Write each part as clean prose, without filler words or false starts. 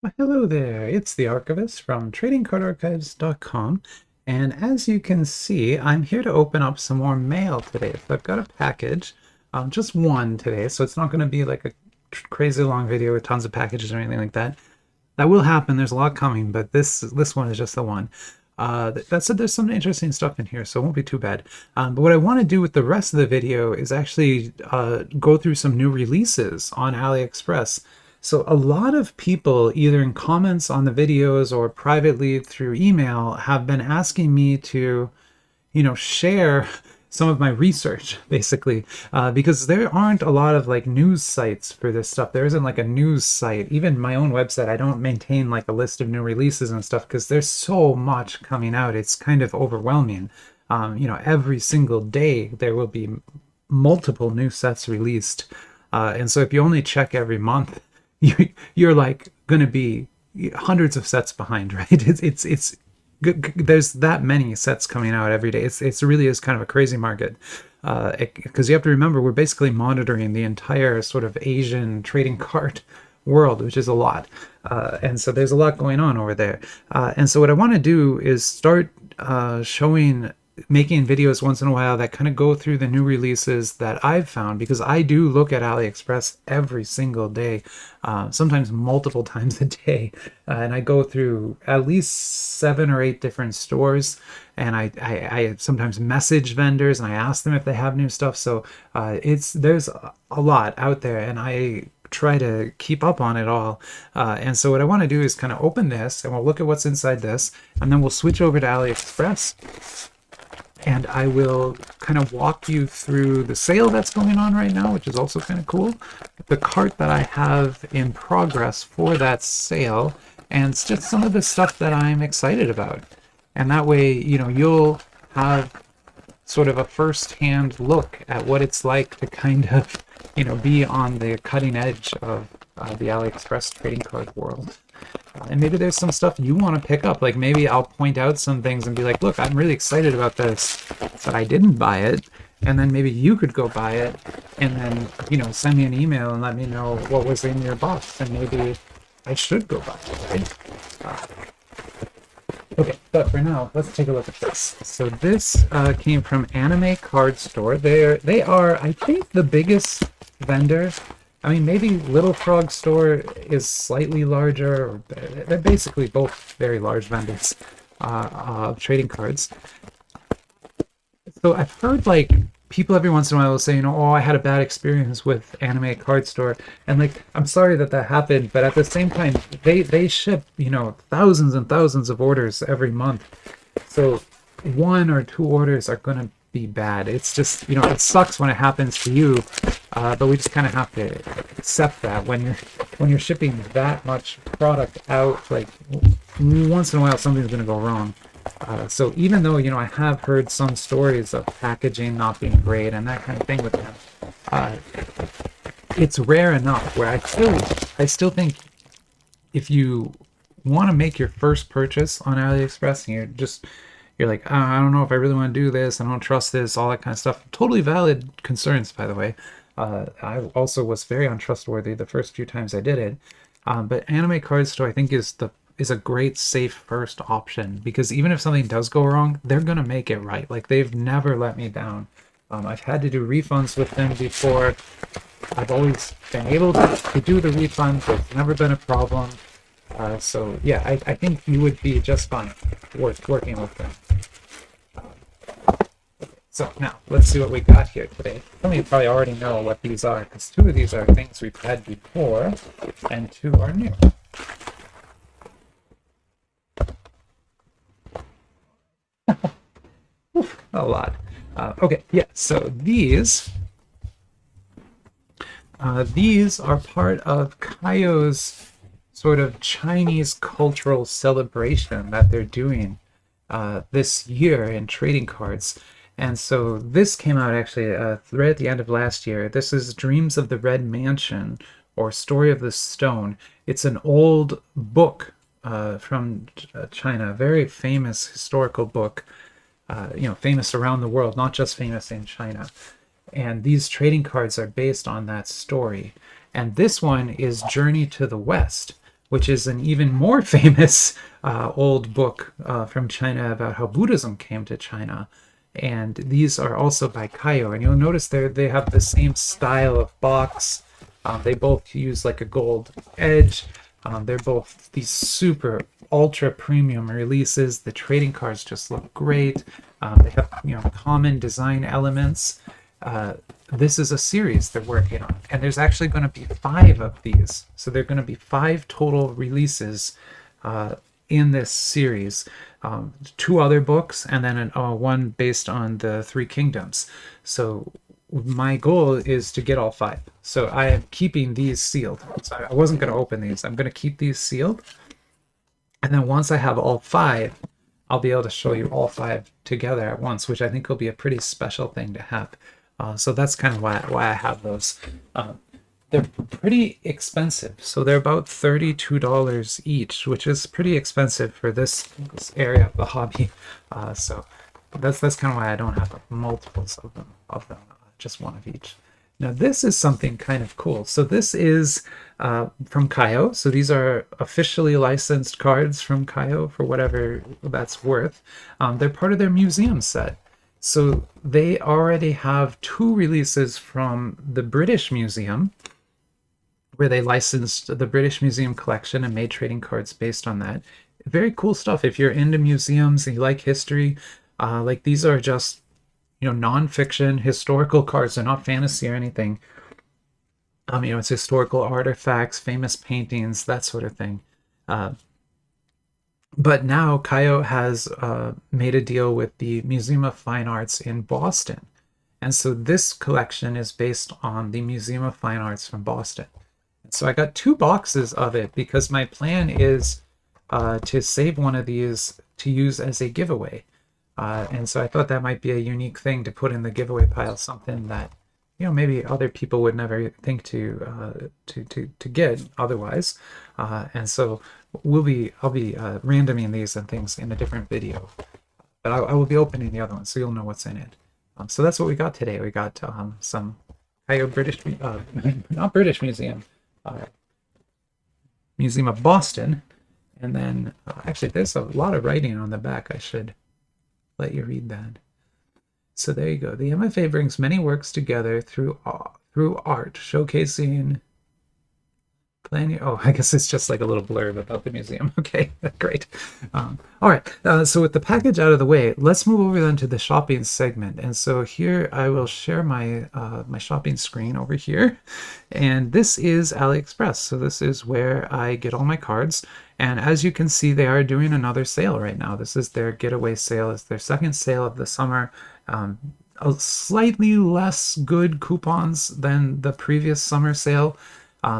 Well, hello there, it's the Archivist from tradingcardarchives.com, and as you can see, I'm here to open up some more mail today. So I've got a package, just one today, so it's not going to be like a crazy long video with tons of packages or anything like that. That will happen, there's a lot coming, but this one is just the one. That said, there's some interesting stuff in here, so it won't be too bad. But what I want to do with the rest of the video is actually go through some new releases on AliExpress. So a lot of people, either in comments on the videos or privately through email, have been asking me to, share some of my research, basically, because there aren't a lot of like news sites for this stuff. There isn't like a news site. Even my own website, I don't maintain like a list of new releases and stuff because there's so much coming out. It's kind of overwhelming. Every single day there will be multiple new sets released. And so if you only check every month, you're like going to be hundreds of sets behind, right? It's there's that many sets coming out every day. It's really is kind of a crazy market, because you have to remember we're basically monitoring the entire sort of Asian trading card world, which is a lot, and so there's a lot going on over there. And so what I want to do is start showing making videos once in a while that kind of go through the new releases that I've found, because I do look at AliExpress every single day, sometimes multiple times a day, and I go through at least 7 or 8 different stores, and I sometimes message vendors and I ask them if they have new stuff. So there's a lot out there, and I try to keep up on it all. And so what I want to do is kind of open this and we'll look at what's inside this, and then we'll switch over to AliExpress and I will kind of walk you through the sale that's going on right now, which is also kind of cool, the cart that I have in progress for that sale, and it's just some of the stuff that I'm excited about. And that way, you'll have sort of a first-hand look at what it's like to kind of, be on the cutting edge of the AliExpress trading card world. And maybe there's some stuff you want to pick up. Like maybe I'll point out some things and be like, look, I'm really excited about this, but I didn't buy it. And then maybe you could go buy it and then, send me an email and let me know what was in your box. And maybe I should go buy it, right? Okay, but for now, let's take a look at this. So this came from Anime Card Store. They are, I think, the biggest vendor. I mean, maybe Little Frog Store is slightly larger. They're basically both very large vendors of trading cards. So I've heard like people every once in a while will say, oh, I had a bad experience with Anime Card Store, and like I'm sorry that happened, but at the same time, they ship thousands and thousands of orders every month, so 1 or 2 orders are gonna be bad. It's just it sucks when it happens to you, but we just kind of have to accept that when you're shipping that much product out, like once in a while something's gonna go wrong. So even though I have heard some stories of packaging not being great and that kind of thing with them, it's rare enough where I still think if you want to make your first purchase on AliExpress and you're like, I don't know if I really want to do this, I don't trust this, all that kind of stuff. Totally valid concerns, by the way. I also was very untrustworthy the first few times I did it. But Anime Card Store, I think, is a great safe first option, because even if something does go wrong, they're gonna make it right. Like they've never let me down. I've had to do refunds with them before. I've always been able to do the refunds. It's never been a problem. So yeah, I think you would be just fine working with them. So now let's see what we got here today. Some of you probably already know what these are, because 2 of these are things we've had before and 2 are new. A lot. Okay, yeah, so these are part of Kayou's sort of Chinese cultural celebration that they're doing this year in trading cards. And so this came out actually right at the end of last year. This is Dreams of the Red Mansion, or Story of the Stone. It's an old book from China, a very famous historical book, famous around the world, not just famous in China. And these trading cards are based on that story. And this one is Journey to the West, which is an even more famous old book from China about how Buddhism came to China. And these are also by Kayou, and you'll notice they have the same style of box. They both use like a gold edge. They're both these super ultra premium releases. The trading cards just look great. They have common design elements. This is a series they're working on, and there's actually going to be 5 of these. So there are going to be 5 total releases in this series. 2 other books, and then one based on the 3 kingdoms. So my goal is to get all 5. So I am keeping these sealed. So I wasn't going to open these. I'm going to keep these sealed. And then once I have all 5, I'll be able to show you all 5 together at once, which I think will be a pretty special thing to have. So that's kind of why I have those. They're pretty expensive. So they're about $32 each, which is pretty expensive for this area of the hobby. So that's kind of why I don't have multiples of them, just one of each. Now this is something kind of cool. So this is from Kayou. So these are officially licensed cards from Kayou for whatever that's worth. They're part of their museum set. So they already have 2 releases from the British Museum, where they licensed the British Museum collection and made trading cards based on that. Very cool stuff. If you're into museums and you like history, like these are just non-fiction historical cards. They're not fantasy or anything. It's historical artifacts, famous paintings, that sort of thing. But now Kayou has made a deal with the Museum of Fine Arts in Boston. And so this collection is based on the Museum of Fine Arts from Boston. So I got 2 boxes of it because my plan is to save one of these to use as a giveaway. And so I thought that might be a unique thing to put in the giveaway pile, something that maybe other people would never think to get otherwise. And so I'll be randoming these and things in a different video, but I will be opening the other one so you'll know what's in it. So that's what we got today. We got some Kayou British, not British Museum, Museum of Boston, and then actually there's a lot of writing on the back. I should let you read that. So there you go. The MFA brings many works together through art, showcasing planning. Oh, I guess it's just like a little blurb about the museum. Okay, great. All right. So with the package out of the way, let's move over then to the shopping segment. And so here I will share my my shopping screen over here, and this is AliExpress. So this is where I get all my cards. And as you can see, they are doing another sale right now. This is their Getaway sale. It's their second sale of the summer. A slightly less good coupons than the previous summer sale.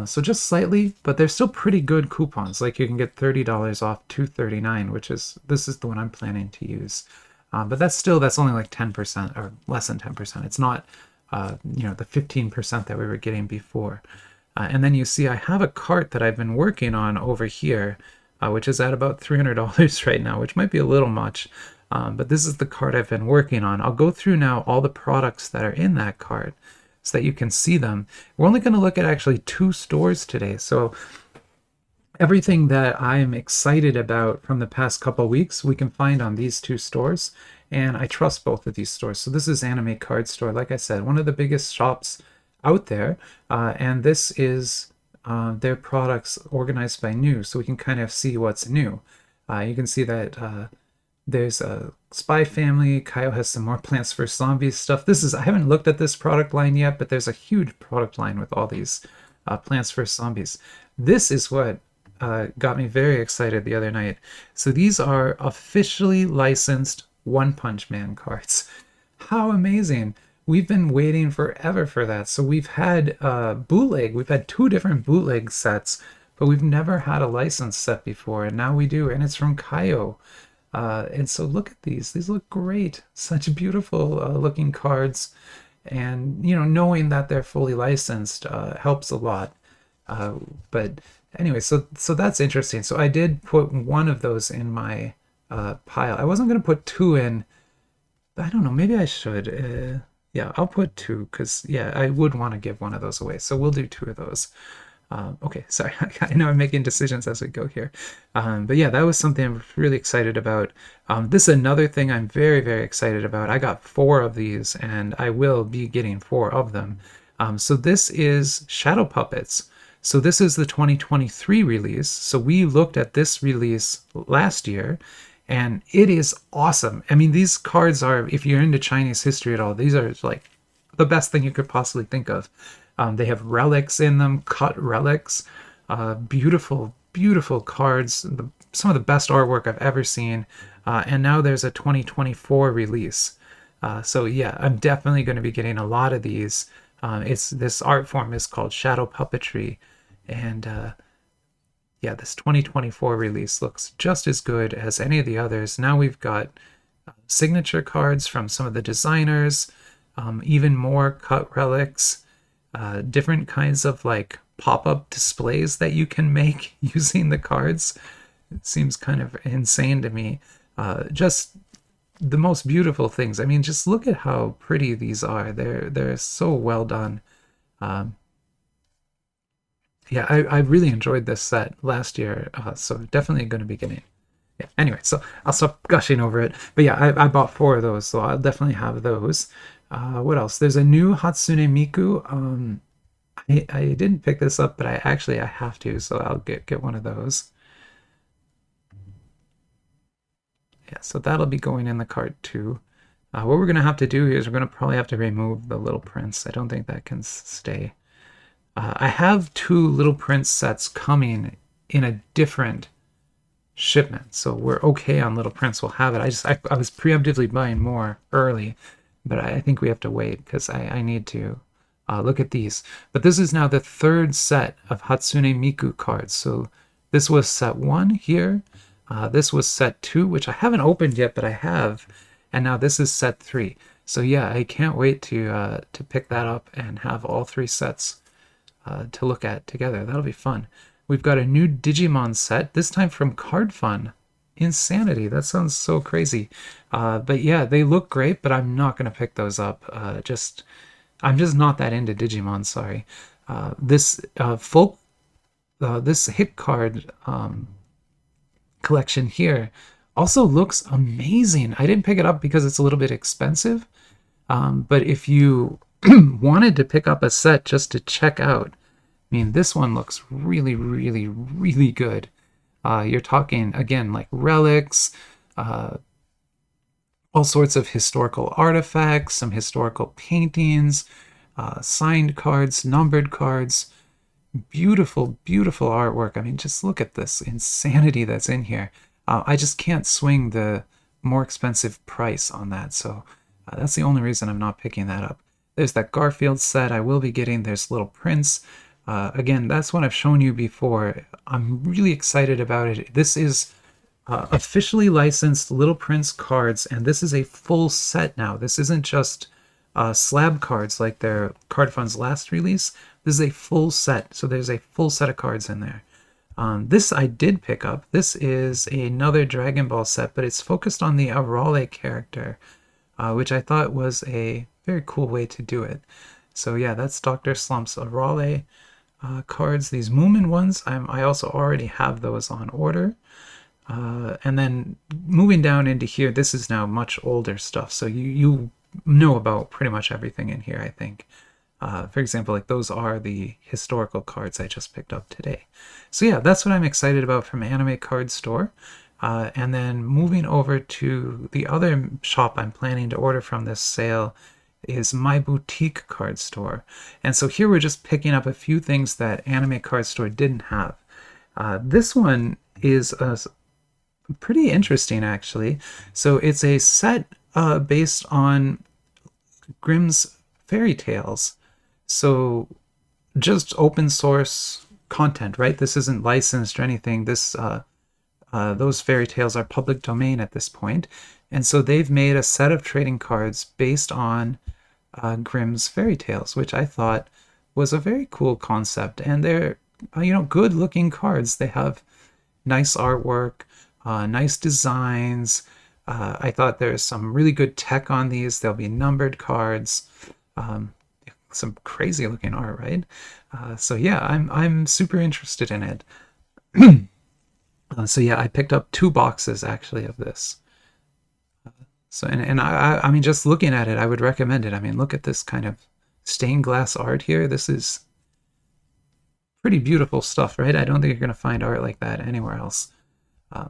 So just slightly, but they're still pretty good coupons. Like you can get $30 off $239, which is, this is the one I'm planning to use. But that's only like 10% or less than 10%. It's not, the 15% that we were getting before. And then you see I have a cart that I've been working on over here, which is at about $300 right now, which might be a little much. But this is the cart I've been working on. I'll go through now all the products that are in that cart so that you can see them. We're only going to look at actually 2 stores today. So everything that I'm excited about from the past couple of weeks, we can find on these 2 stores. And I trust both of these stores. So this is Anime Card Store, like I said, one of the biggest shops out there. And this is their products organized by new. So we can kind of see what's new. You can see that there's a Spy Family. Kayou has some more Plants vs. Zombies stuff. I haven't looked at this product line yet, but there's a huge product line with all these Plants vs. Zombies. This is what got me very excited the other night. So these are officially licensed One Punch Man cards. How amazing. We've been waiting forever for that. So we've had bootleg. We've had 2 different bootleg sets, but we've never had a licensed set before, and now we do, and it's from Kayou. And so look at these. These look great. Such beautiful looking cards. And, knowing that they're fully licensed helps a lot. But anyway, so that's interesting. So I did put one of those in my pile. I wasn't going to put 2 in. I don't know. Maybe I should. Yeah, I'll put 2 because, yeah, I would want to give one of those away. So we'll do 2 of those. Okay, sorry. I know I'm making decisions as we go here. But yeah, that was something I'm really excited about. This is another thing I'm very, very excited about. I got 4 of these, and I will be getting 4 of them. So this is Shadow Puppets. So this is the 2023 release. So we looked at this release last year, and it is awesome. I mean, these cards are, if you're into Chinese history at all, these are like the best thing you could possibly think of. They have relics in them, cut relics, beautiful, beautiful cards, some of the best artwork I've ever seen. And now there's a 2024 release. So yeah, I'm definitely going to be getting a lot of these. It's this art form is called shadow puppetry, and yeah, this 2024 release looks just as good as any of the others. Now we've got signature cards from some of the designers, even more cut relics, different kinds of like pop-up displays that you can make using the cards. It seems kind of insane to me. Just the most beautiful things. I mean, just look at how pretty these are. They're so well done. Um, yeah, I really enjoyed this set last year, so definitely going to be getting. Yeah. Anyway, so I'll stop gushing over it. But yeah, I bought 4 of those, so I'll definitely have those. What else? There's a new Hatsune Miku. I didn't pick this up, but I have to, so I'll get one of those. Yeah, so that'll be going in the cart too. What we're gonna have to do is we're gonna probably have to remove the Little Prince. I don't think that can stay. I have 2 Little Prince sets coming in a different shipment, so we're okay on Little Prince. We'll have it. I was preemptively buying more early, but I think we have to wait because I need to look at these. But this is now the 3rd set of Hatsune Miku cards. So this was set 1 here. This was set 2, which I haven't opened yet, but I have. And now this is set 3. So yeah, I can't wait to pick that up and have all 3 sets to look at together. That'll be fun. We've got a new Digimon set, this time from Card Fun. Insanity. That sounds so crazy. But yeah, they look great, but I'm not going to pick those up. I'm just not that into Digimon, sorry. This this hit card collection here also looks amazing. I didn't pick it up because it's a little bit expensive. But if you wanted to pick up a set just to check out, I mean, this one looks really, really, really good. You're talking, again, like relics, all sorts of historical artifacts, some historical paintings, signed cards, numbered cards. Beautiful, beautiful artwork. I mean, just look at this insanity that's in here. I just can't swing the more expensive price on that, so that's the only reason I'm not picking that up. There's that Garfield set I will be getting. There's Little Prince. Again, that's what I've shown you before. I'm really excited about it. This is officially licensed Little Prince cards, and this is a full set now. This isn't just slab cards like their Card Fun's last release. This is a full set, so there's a full set of cards in there. This I did pick up. This is another Dragon Ball set, but it's focused on the Arale character, which I thought was a very cool way to do it. So yeah, that's Dr. Slump's Arale cards. These Moomin ones, I also already have those on order. And then moving down into here, this is now much older stuff. So you know about pretty much everything in here, I think. For example, like those are the historical cards I just picked up today. So yeah, that's what I'm excited about from Anime Card Store. And then moving over to the other shop I'm planning to order from this sale is My Boutique Card Store. And so here we're just picking up a few things that Anime Card Store didn't have. This one is pretty interesting, actually. So it's a set based on Grimm's fairy tales. So just open source content, right? This isn't licensed or anything. Those fairy tales are public domain at this point. And so they've made a set of trading cards based on Grimm's fairy tales, which I thought was a very cool concept. And they're, good looking cards. They have nice artwork, nice designs. I thought there's some really good tech on these. There'll be numbered cards. some crazy looking art, right? So yeah, I'm super interested in it. So yeah, I picked up 2 boxes actually of this. So and I mean, just looking at it, I would recommend it. I mean, look at this kind of stained glass art here. This is pretty beautiful stuff, right? I don't think you're going to find art like that anywhere else.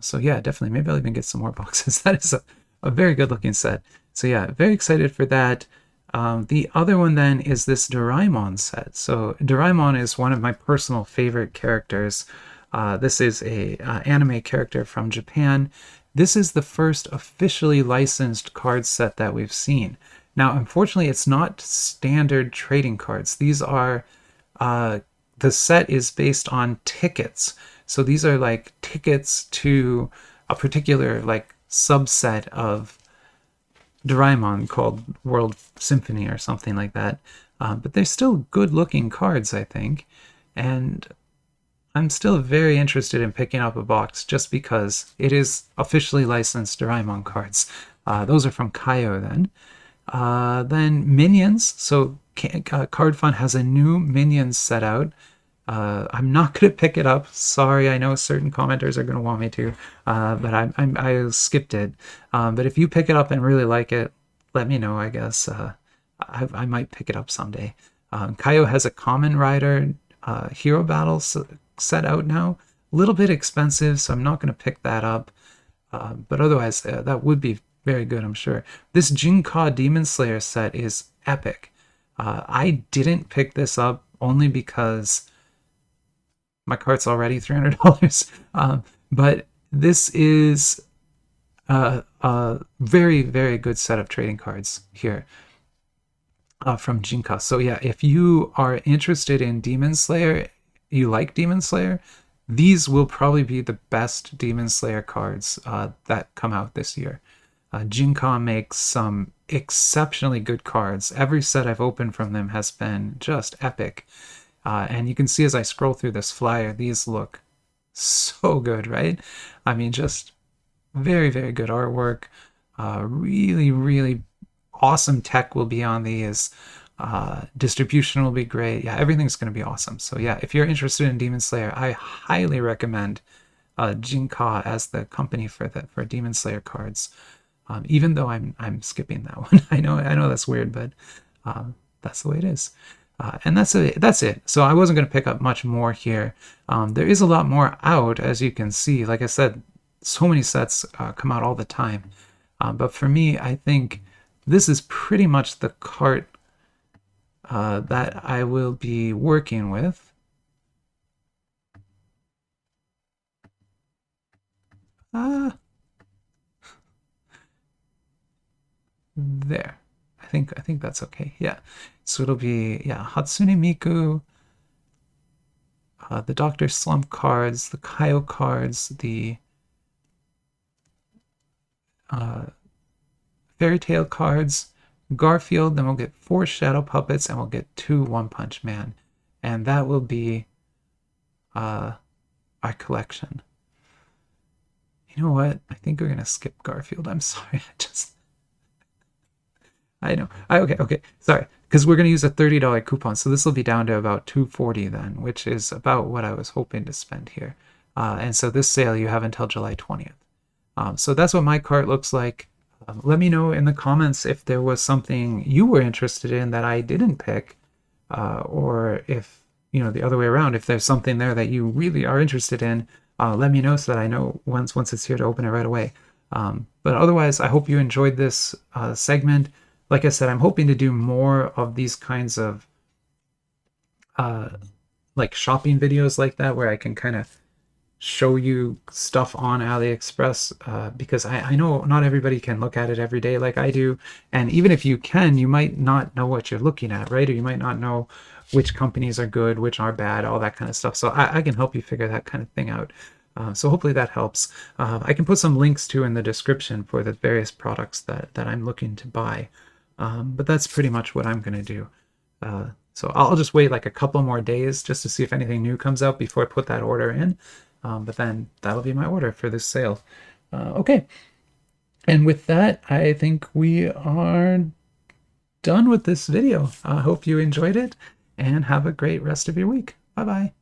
So yeah, definitely. Maybe I'll even get some more boxes. That is a very good looking set. So yeah, very excited for that. The other one then is this Doraemon set. So Doraemon is one of my personal favorite characters. This is a anime character from Japan. This is the first officially licensed card set that we've seen. Now, unfortunately, it's not standard trading cards. These are uh, the set is based on tickets. So these are like tickets to a particular like subset of Doraemon called World Symphony or something like that. But they're still good looking cards, I think. And I'm still very interested in picking up a box just because it is officially licensed Doraemon cards. Those are from Kayou then. Then Minions. So Card Fund has a new Minions set out. I'm not going to pick it up. Sorry, I know certain commenters are going to want me to, but I skipped it. But if you pick it up and really like it, let me know, I guess. I might pick it up someday. Kayou has a Common Rider Hero Battle set out now. A little bit expensive, so I'm not going to pick that up. But otherwise, that would be very good, I'm sure. This Jinka Demon Slayer set is epic. I didn't pick this up only because my cart's already $300. But this is a very, very good set of trading cards here from Jinka. So yeah, if you are interested in Demon Slayer, you like Demon Slayer, these will probably be the best Demon Slayer cards that come out this year. Jinka makes some exceptionally good cards. Every set I've opened from them has been just epic. And you can see as I scroll through this flyer, these look so good, right? I mean, just very, very good artwork. Really, really awesome tech will be on these. Distribution will be great. Yeah, everything's going to be awesome. So yeah, if you're interested in Demon Slayer, I highly recommend Jinka as the company for Demon Slayer cards. Even though I'm skipping that one. I know that's weird, but that's the way it is. And that's it. So I wasn't going to pick up much more here. There is a lot more out, as you can see. Like I said, so many sets come out all the time. But for me, I think this is pretty much the cart that I will be working with. There. I think that's okay. Yeah. So it'll be Hatsune Miku, the Dr. Slump cards, the Kayou cards, the Fairy Tail cards, Garfield, then we'll get 4 Shadow Puppets, and we'll get 2 One Punch Man. And that will be our collection. You know what? I think we're going to skip Garfield. I'm sorry. I know. Okay. Sorry. Because we're going to use a $30 coupon. So this will be down to about $240 then, which is about what I was hoping to spend here. And so this sale you have until July 20th. So that's what my cart looks like. Let me know in the comments if there was something you were interested in that I didn't pick, or if, the other way around, if there's something there that you really are interested in, let me know so that I know once it's here to open it right away. But otherwise, I hope you enjoyed this segment. Like I said, I'm hoping to do more of these kinds of like shopping videos like that, where I can kind of show you stuff on AliExpress, because I know not everybody can look at it every day like I do. And even if you can, you might not know what you're looking at, right? Or you might not know which companies are good, which are bad, all that kind of stuff. So I can help you figure that kind of thing out. So hopefully that helps. I can put some links too in the description for the various products that I'm looking to buy. But that's pretty much what I'm going to do. So I'll just wait like a couple more days just to see if anything new comes out before I put that order in. But then that'll be my order for this sale. Okay. And with that, I think we are done with this video. I hope you enjoyed it and have a great rest of your week. Bye-bye.